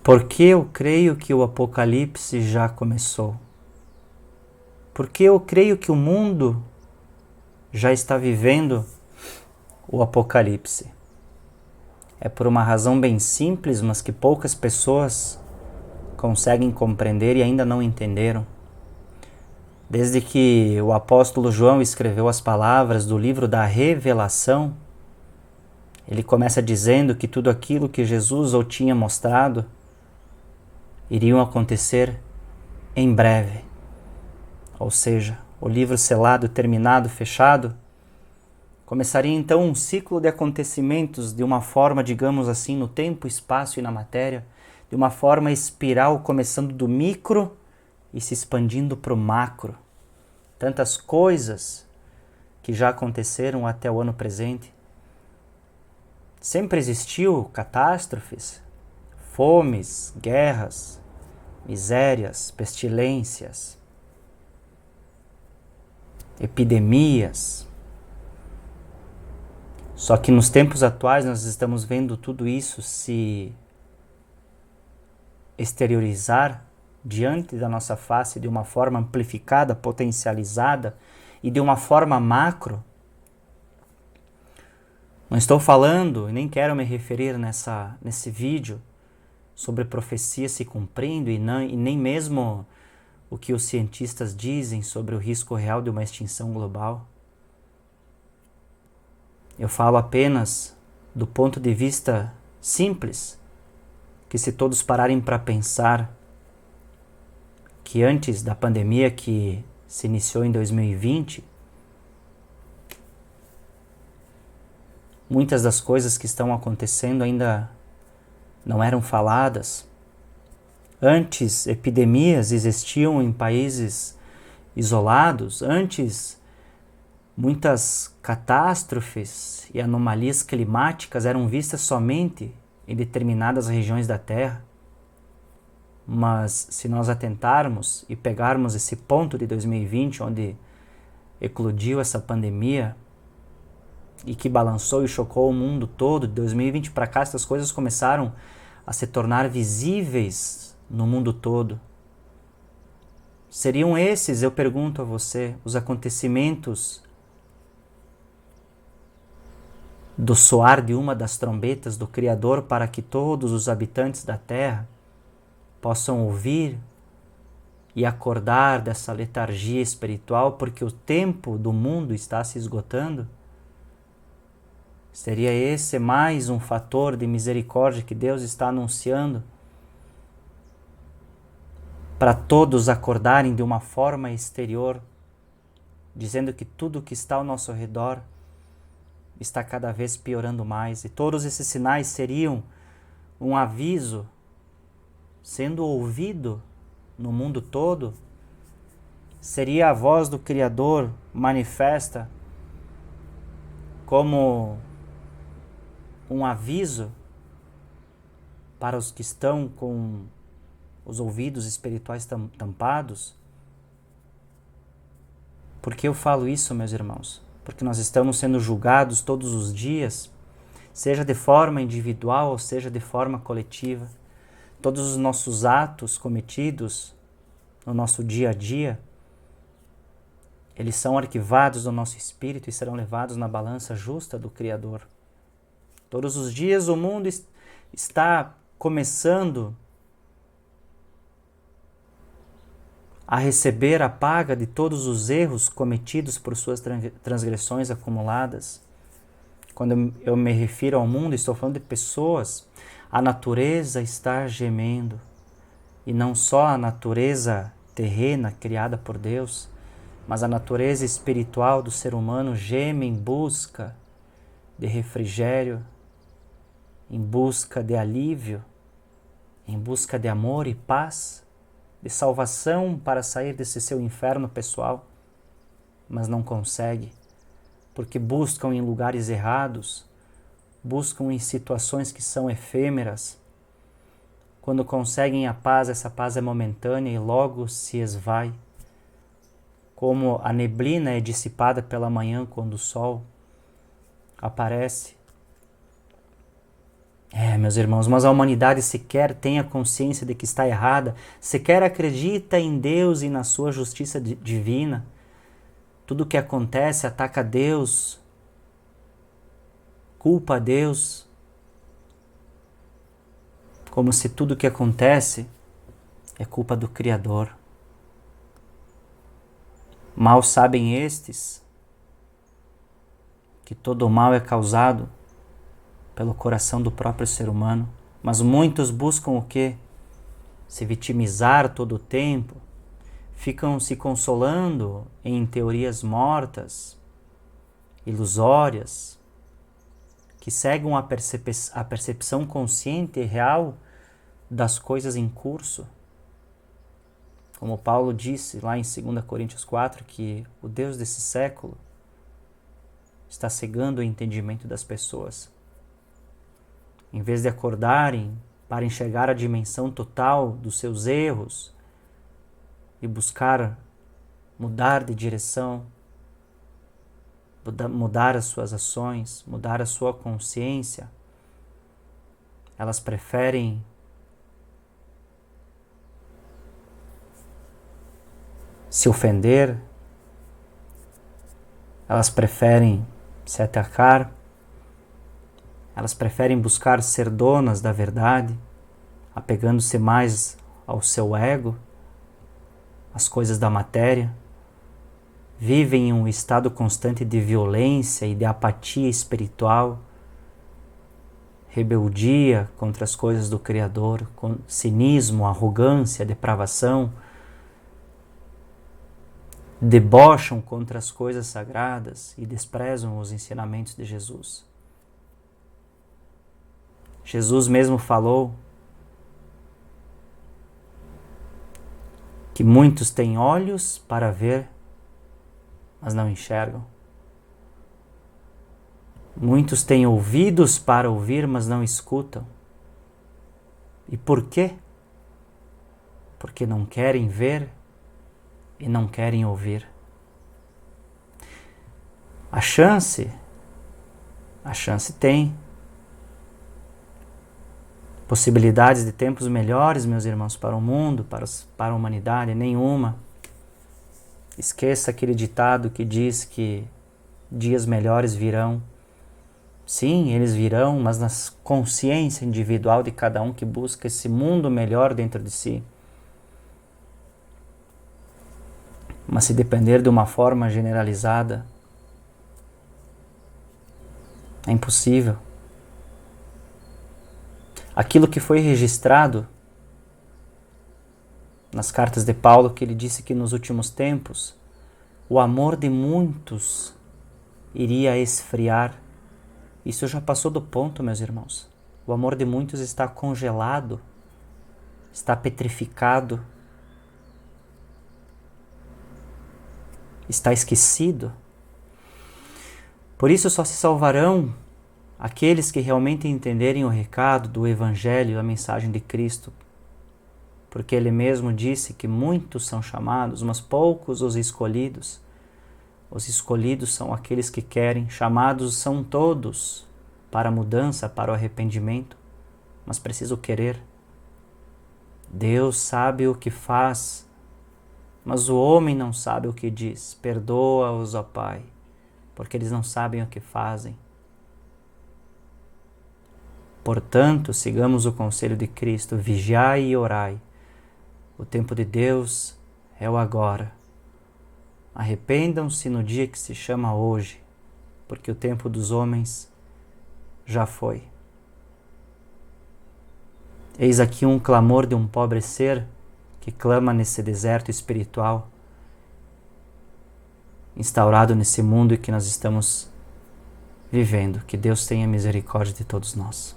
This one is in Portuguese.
Porque eu creio que o Apocalipse já começou. Porque eu creio que o mundo já está vivendo o Apocalipse. É por uma razão bem simples, mas que poucas pessoas conseguem compreender e ainda não entenderam. Desde que o apóstolo João escreveu as palavras do livro da Revelação, ele começa dizendo que tudo aquilo que Jesus o tinha mostrado iriam acontecer em breve. Ou seja, o livro selado, terminado, fechado, começaria então um ciclo de acontecimentos de uma forma, digamos assim, no tempo, espaço e na matéria, de uma forma espiral, começando do micro e se expandindo para o macro. Tantas coisas que já aconteceram até o ano presente. Sempre existiu catástrofes, fomes, guerras, misérias, pestilências, epidemias. Só que nos tempos atuais nós estamos vendo tudo isso se exteriorizar diante da nossa face de uma forma amplificada, potencializada e de uma forma macro. Não estou falando e nem quero me referir nesse vídeo sobre profecia se cumprindo e nem mesmo o que os cientistas dizem sobre o risco real de uma extinção global. Eu falo apenas do ponto de vista simples, que se todos pararem para pensar que antes da pandemia que se iniciou em 2020, muitas das coisas que estão acontecendo ainda não eram faladas. Antes, epidemias existiam em países isolados. Antes, muitas catástrofes e anomalias climáticas eram vistas somente em determinadas regiões da Terra. Mas se nós atentarmos e pegarmos esse ponto de 2020, onde eclodiu essa pandemia e que balançou e chocou o mundo todo, de 2020 para cá, essas coisas começaram a se tornar visíveis no mundo todo. Seriam esses, eu pergunto a você, os acontecimentos do soar de uma das trombetas do Criador para que todos os habitantes da Terra possam ouvir e acordar dessa letargia espiritual, porque o tempo do mundo está se esgotando? Seria esse mais um fator de misericórdia que Deus está anunciando para todos acordarem de uma forma exterior, dizendo que tudo que está ao nosso redor está cada vez piorando mais, e todos esses sinais seriam um aviso sendo ouvido no mundo todo? Seria a voz do Criador manifesta como um aviso para os que estão com os ouvidos espirituais tampados? Por que eu falo isso, meus irmãos? Porque nós estamos sendo julgados todos os dias, seja de forma individual ou seja de forma coletiva. Todos os nossos atos cometidos no nosso dia a dia, eles são arquivados no nosso espírito e serão levados na balança justa do Criador. Todos os dias o mundo está começando a receber a paga de todos os erros cometidos por suas transgressões acumuladas. Quando eu me refiro ao mundo, estou falando de pessoas. A natureza está gemendo. E não só a natureza terrena criada por Deus, mas a natureza espiritual do ser humano geme em busca de refrigério, em busca de alívio, em busca de amor e paz, de salvação para sair desse seu inferno pessoal, mas não consegue, porque buscam em lugares errados, buscam em situações que são efêmeras. Quando conseguem a paz, essa paz é momentânea e logo se esvai. Como a neblina é dissipada pela manhã quando o sol aparece. Meus irmãos, mas a humanidade sequer tem a consciência de que está errada, sequer acredita em Deus e na sua justiça divina. Tudo o que acontece ataca Deus, culpa a Deus, como se tudo o que acontece é culpa do Criador. Mal sabem estes que todo o mal é causado pelo coração do próprio ser humano, mas muitos buscam o quê? Se vitimizar todo o tempo, ficam se consolando em teorias mortas, ilusórias, que cegam a percepção consciente e real das coisas em curso. Como Paulo disse lá em 2 Coríntios 4, que o Deus desse século está cegando o entendimento das pessoas. Em vez de acordarem para enxergar a dimensão total dos seus erros e buscar mudar de direção, mudar as suas ações, mudar a sua consciência, elas preferem se ofender, elas preferem se atacar, elas preferem buscar ser donas da verdade, apegando-se mais ao seu ego, às coisas da matéria, vivem em um estado constante de violência e de apatia espiritual, rebeldia contra as coisas do Criador, com cinismo, arrogância, depravação, debocham contra as coisas sagradas e desprezam os ensinamentos de Jesus. Jesus mesmo falou que muitos têm olhos para ver, mas não enxergam. Muitos têm ouvidos para ouvir, mas não escutam. E por quê? Porque não querem ver e não querem ouvir. A chance tem. Possibilidades de tempos melhores, meus irmãos, para o mundo, para a humanidade, nenhuma. Esqueça aquele ditado que diz que dias melhores virão. Sim, eles virão, mas na consciência individual de cada um que busca esse mundo melhor dentro de si. Mas se depender de uma forma generalizada, é impossível. Aquilo que foi registrado nas cartas de Paulo, que ele disse que nos últimos tempos o amor de muitos iria esfriar. Isso já passou do ponto, meus irmãos. O amor de muitos está congelado, está petrificado, está esquecido. Por isso só se salvarão aqueles que realmente entenderem o recado do Evangelho, a mensagem de Cristo, porque Ele mesmo disse que muitos são chamados, mas poucos os escolhidos. Os escolhidos são aqueles que querem, chamados são todos para a mudança, para o arrependimento, mas preciso querer. Deus sabe o que faz, mas o homem não sabe o que diz. Perdoa-os, ó Pai, porque eles não sabem o que fazem. Portanto, sigamos o conselho de Cristo, vigiai e orai. O tempo de Deus é o agora. Arrependam-se no dia que se chama hoje, porque o tempo dos homens já foi. Eis aqui um clamor de um pobre ser que clama nesse deserto espiritual, instaurado nesse mundo que nós estamos vivendo. Que Deus tenha misericórdia de todos nós.